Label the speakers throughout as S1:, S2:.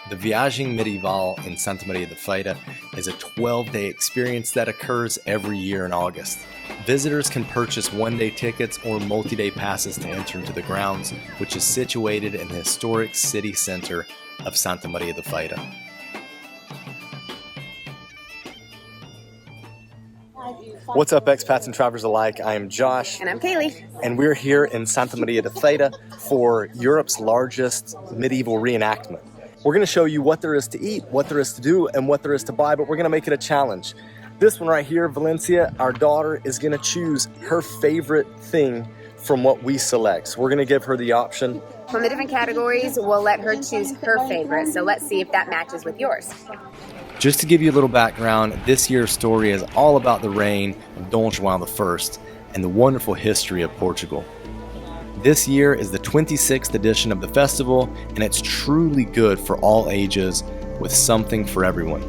S1: The Viagem Medieval in Santa Maria de Feira is a 12-day experience that occurs every year in August. Visitors can purchase one-day tickets or multi-day passes to enter into the grounds, which is situated in the historic city center of Santa Maria de Feira. What's up, expats and travelers alike? I am Josh.
S2: And I'm Kalie.
S1: And we're here in Santa Maria de Feira for Europe's largest medieval reenactment. We're going to show you what there is to eat, what there is to do, and what there is to buy, but we're going to make it a challenge. This one right here, Valencia, our daughter is going to choose her favorite thing from what we select. So we're going to give her the option.
S2: From the different categories, we'll let her choose her favorite. So let's see if that matches with yours.
S1: Just to give you a little background, this year's story is all about the reign of Dom João I and the wonderful history of Portugal. This year is the 26th edition of the festival, and it's truly good for all ages with something for everyone.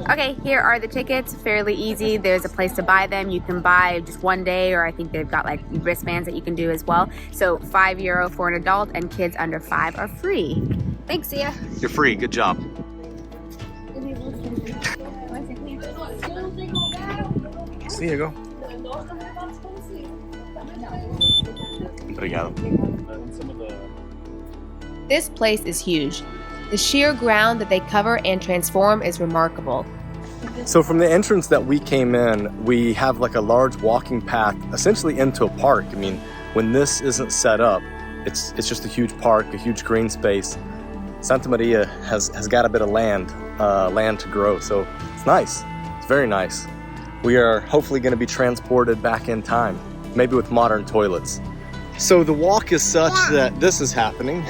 S2: Okay, here are the tickets. Fairly easy. There's a place to buy them. You can buy just one day, or I think they've got like wristbands that you can do as well. So €5 for an adult, and kids under 5 are free. Thanks, Sia.
S1: You're free. Good job. See you go. Obrigado.
S3: This place is huge. The sheer ground that they cover and transform is remarkable.
S1: So from the entrance that we came in, we have like a large walking path essentially into a park. I mean, when this isn't set up, it's just a huge park, a huge green space. Santa Maria has got a bit of land to grow, so it's nice. It's very nice. We are hopefully going to be transported back in time, maybe with modern toilets. So the walk is such that this is happening,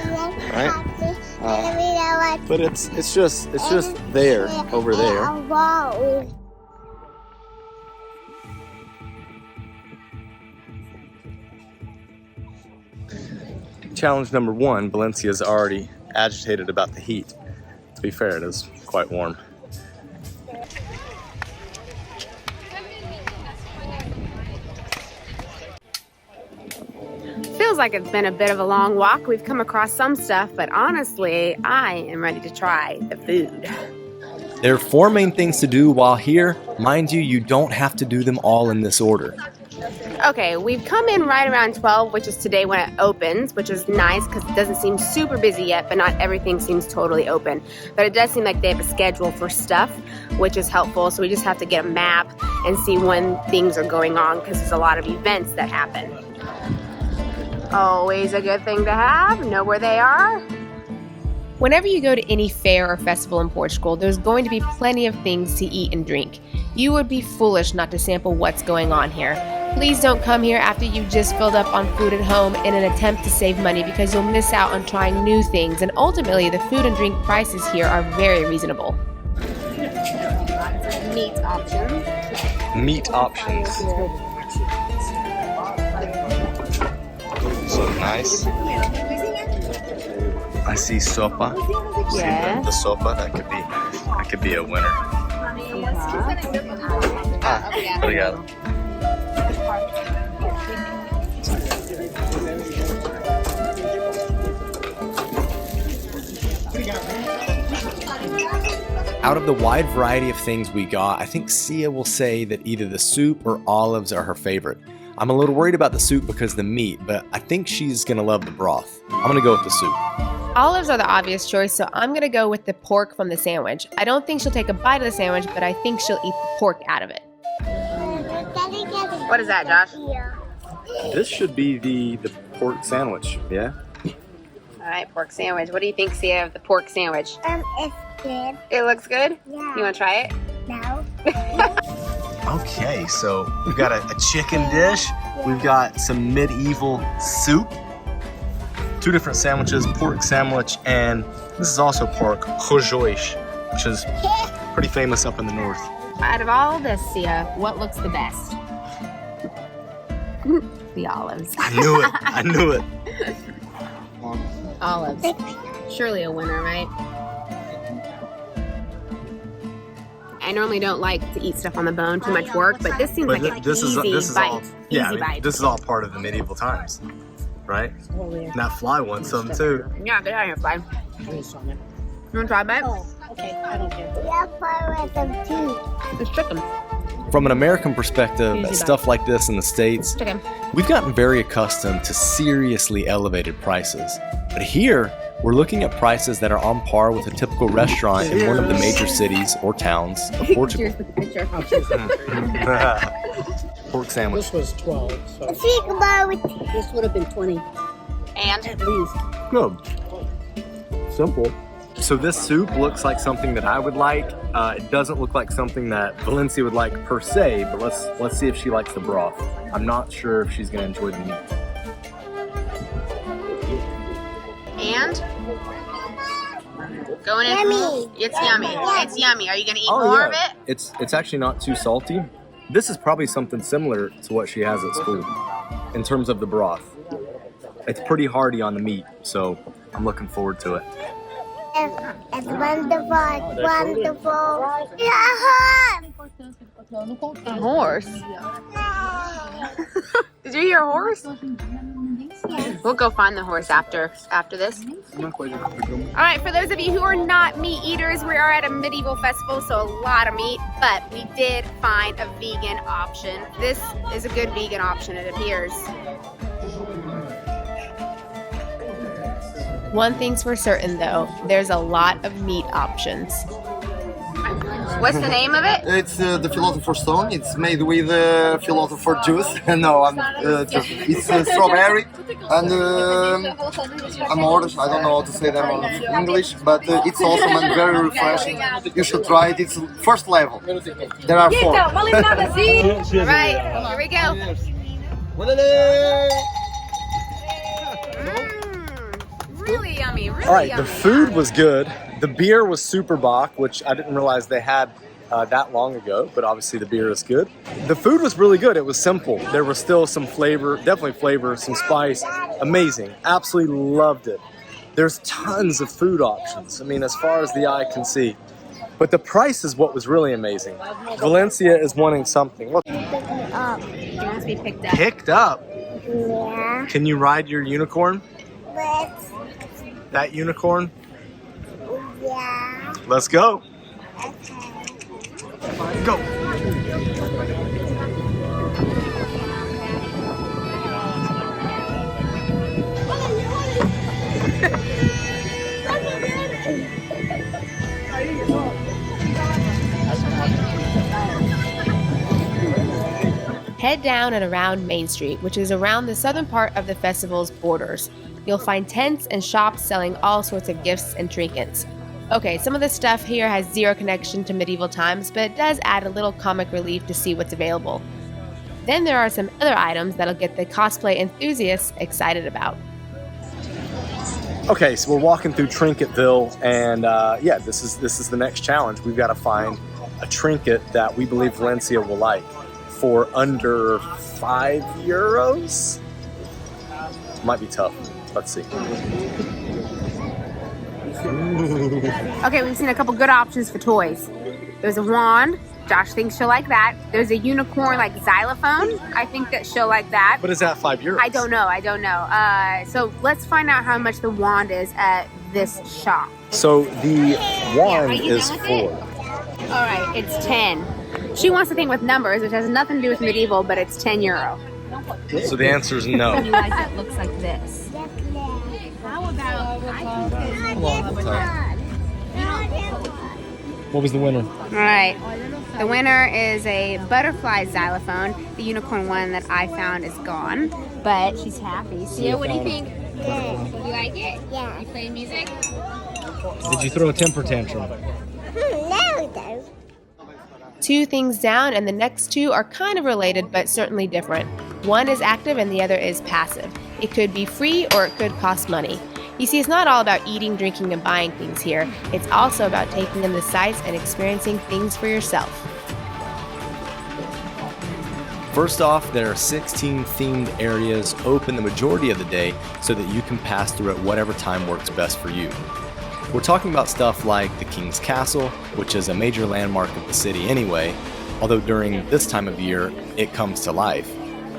S1: right? But it's just there, over there. Challenge number 1, Valencia is already agitated about the heat. To be fair, it is quite warm.
S2: Feels like it's been a bit of a long walk. We've come across some stuff, but honestly, I am ready to try the food.
S1: There are 4 main things to do while here. Mind you, you don't have to do them all in this order.
S2: Okay, we've come in right around 12, which is today when it opens, which is nice because it doesn't seem super busy yet, but not everything seems totally open. But it does seem like they have a schedule for stuff, which is helpful. So we just have to get a map and see when things are going on because there's a lot of events that happen. Always a good thing to have, know where they are.
S3: Whenever you go to any fair or festival in Portugal, there's going to be plenty of things to eat and drink. You would be foolish not to sample what's going on here. Please don't come here after you've just filled up on food at home in an attempt to save money because you'll miss out on trying new things, and ultimately the food and drink prices here are very reasonable.
S2: Meat options.
S1: Meat options. So nice. I see sopa.
S2: Yeah.
S1: The sopa, that could be a winner. Obrigado. Out of the wide variety of things we got, I think Sia will say that either the soup or olives are her favorite. I'm a little worried about the soup because of the meat, but I think she's gonna love the broth. I'm gonna go with the soup.
S3: Olives are the obvious choice, so I'm gonna go with the pork from the sandwich. I don't think she'll take a bite of the sandwich, but I think she'll eat the pork out of it.
S2: What is that, Josh?
S1: This should be the pork sandwich, yeah?
S2: All right, pork sandwich. What do you think, Sia, of the pork sandwich?
S4: It's good.
S2: It looks good?
S4: Yeah.
S2: You want to try it?
S4: No.
S1: Okay, so we've got a chicken dish. We've got some medieval soup. 2 different sandwiches, pork sandwich, and this is also pork, rojões, which is pretty famous up in the north.
S2: Out of all this, Sia, what looks the best? The olives.
S1: I knew it. I knew it.
S2: Olives. Surely a winner, right? I normally don't like to eat stuff on the bone, too much work, but this seems like an easy bite. Easy bite.
S1: This is all part of the medieval times, right? And that fly wants some too.
S2: Yeah, get out of here, fly. You want to try a bite?
S4: Oh, okay. I don't care.
S5: Yeah, fire with them too.
S2: It's chicken.
S1: From an American perspective,
S4: Easy
S1: stuff like this in the States,
S2: Chicken.
S1: we've gotten very accustomed to seriously elevated prices. But here, we're looking at prices that are on par with a typical restaurant in one of the major cities or towns of Portugal.
S2: Cheers with the picture.
S4: I'll choose that.
S1: Pork sandwich.
S4: This was 12, so
S5: Think about it.
S4: this would have been 20
S2: And
S4: at least.
S1: Good. Simple. So this soup looks like something that I would like. It doesn't look like something that Valencia would like per se, but let's see if she likes the broth. I'm not sure if she's gonna enjoy the meat.
S2: and going in.
S5: Yummy.
S2: It's yummy. It's yummy. Are you gonna eat
S1: Oh,
S2: more
S1: yeah.
S2: of it?
S1: It's actually not too salty. This is probably something similar to what she has at school in terms of the broth. It's pretty hearty on the meat, so I'm looking forward to it.
S5: It's wonderful. Wonderful. Yeah.
S2: A horse. Did you hear a horse? We'll go find the horse after this. All right, for those of you who are not meat eaters, we are at a medieval festival, so a lot of meat, but we did find a vegan option. This is a good vegan option, it appears.
S3: One thing's for certain though, there's a lot of meat options.
S2: What's the name of it?
S6: It's the philosopher stone. It's made with philosopher juice. No, it's strawberry and amores. I don't know how to say them in English, but it's awesome and very refreshing. You should try it. It's first level. There are 4.
S2: Right, here we go. Really yummy, really
S1: All right,
S2: yummy.
S1: the food was good. The beer was Super Bock, which I didn't realize they had that long ago, but obviously the beer is good. The food was really good. It was simple. There was still some flavor, definitely flavor, some spice. Amazing. Absolutely loved it. There's tons of food options. I mean, as far as the eye can see. But the price is what was really amazing. Valencia is wanting something. Look,
S2: It wants to be picked up.
S1: picked up.
S5: Yeah.
S1: Can you ride your unicorn?
S5: But
S1: That unicorn?
S5: yeah.
S1: Let's go. Go.
S3: Head down and around Main Street, which is around the southern part of the festival's borders. You'll find tents and shops selling all sorts of gifts and trinkets. Okay, some of the stuff here has zero connection to medieval times, but it does add a little comic relief to see what's available. Then there are some other items that'll get the cosplay enthusiasts excited about.
S1: Okay, so we're walking through Trinketville, and yeah, this is the next challenge. We've got to find a trinket that we believe Valencia will like for under €5. Might be tough. Let's see.
S2: Okay, we've seen a couple good options for toys. There's a wand. Josh thinks she'll like that. There's a unicorn like xylophone. I think that she'll like that.
S1: But is that €5?
S2: I don't know. So let's find out how much the wand is at this shop.
S1: So the wand
S2: are you
S1: is
S2: done with
S1: $4.
S2: All right, it's 10. She wants to think with numbers, which has nothing to do with medieval, but it's €10.
S1: So the answer is no.
S2: Realize it looks like this. How about
S1: What was the winner?
S2: All right. The winner is a butterfly xylophone. The unicorn one that I found is gone, but she's happy. Sia, what do you think? You like it?
S5: Yeah.
S2: You playing music?
S1: Did you throw a temper tantrum?
S5: No, though.
S3: 2 things down, and the next 2 are kind of related, but certainly different. One is active and the other is passive. It could be free or it could cost money. You see, it's not all about eating, drinking, and buying things here. It's also about taking in the sights and experiencing things for yourself.
S1: First off, there are 16 themed areas open the majority of the day so that you can pass through at whatever time works best for you. We're talking about stuff like the King's Castle, which is a major landmark of the city anyway, although during this time of year, it comes to life.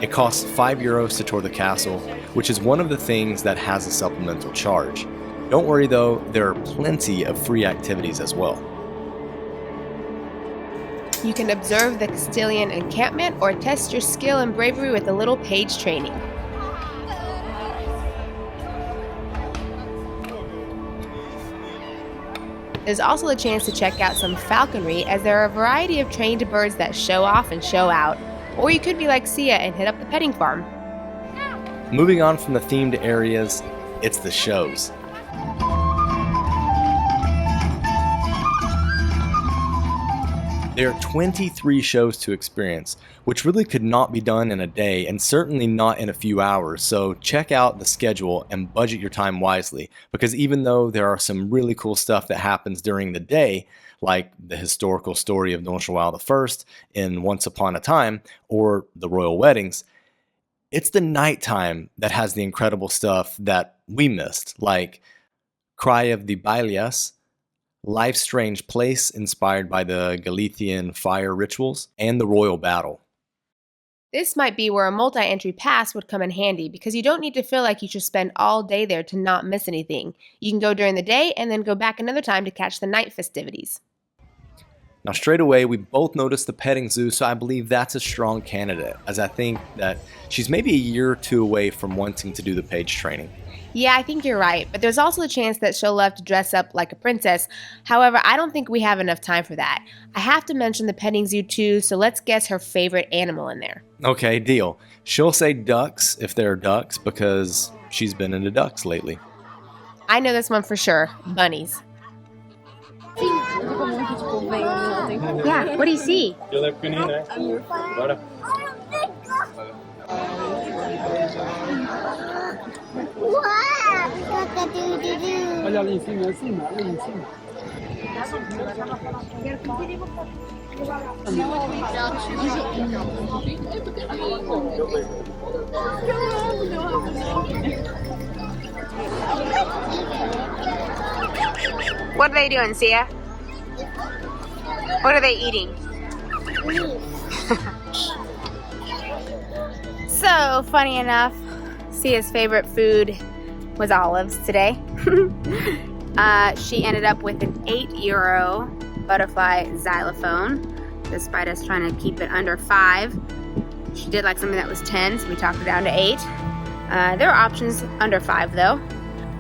S1: It costs €5 to tour the castle, which is one of the things that has a supplemental charge. Don't worry though, there are plenty of free activities as well.
S3: You can observe the Castilian encampment or test your skill and bravery with a little page training. There's also a chance to check out some falconry, as there are a variety of trained birds that show off and show out. Or you could be like Sia and hit up the petting farm.
S1: Moving on from the themed areas, it's the shows. There are 23 shows to experience, which really could not be done in a day and certainly not in a few hours, so check out the schedule and budget your time wisely, because even though there are some really cool stuff that happens during the day, like the historical story of Don João I in Once Upon a Time or the royal weddings, it's the nighttime that has the incredible stuff that we missed, like Cry of the Bailas, Life's Strange Place, inspired by the Galician fire rituals, and the Royal Battle.
S3: This might be where a multi-entry pass would come in handy, because you don't need to feel like you should spend all day there to not miss anything. You can go during the day and then go back another time to catch the night festivities.
S1: Now straight away, we both noticed the petting zoo, so I believe that's a strong candidate, as I think that she's maybe a year or two away from wanting to do the page training.
S3: Yeah, I think you're right, but there's also a chance that she'll love to dress up like a princess. However, I don't think we have enough time for that. I have to mention the petting zoo too, so let's guess her favorite animal in there.
S1: Okay, deal. She'll say ducks if there are ducks, because she's been into ducks lately.
S3: I know this one for sure, bunnies.
S2: Yeah, what do you see?
S5: Wow! Coca-doo-doo-doo.
S4: Olha ali em cima, ali em cima.
S2: What are they doing, Sia? What are they eating? So, funny enough, Sia's favorite food was olives today. She ended up with an €8 butterfly xylophone, despite us trying to keep it under 5. She did like something that was 10, so we talked her down to 8. There are options under 5 though.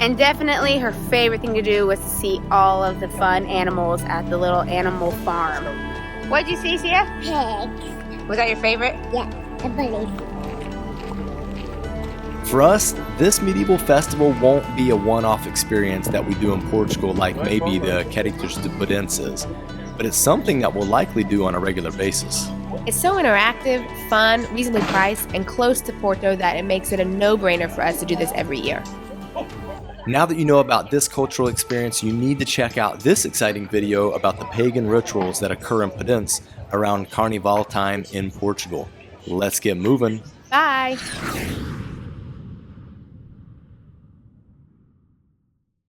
S2: And definitely her favorite thing to do was to see all of the fun animals at the little animal farm. What did you see, Sia?
S5: Pigs.
S2: Was that your favorite?
S5: Yeah, I believe.
S1: For us, this medieval festival won't be a one-off experience that we do in Portugal like maybe the Queridos de Pudense is, but it's something that we'll likely do on a regular basis.
S3: It's so interactive, fun, reasonably priced, and close to Porto that it makes it a no-brainer for us to do this every year.
S1: Now that you know about this cultural experience, you need to check out this exciting video about the pagan rituals that occur in Pudense around Carnival time in Portugal. Let's get moving.
S3: Bye!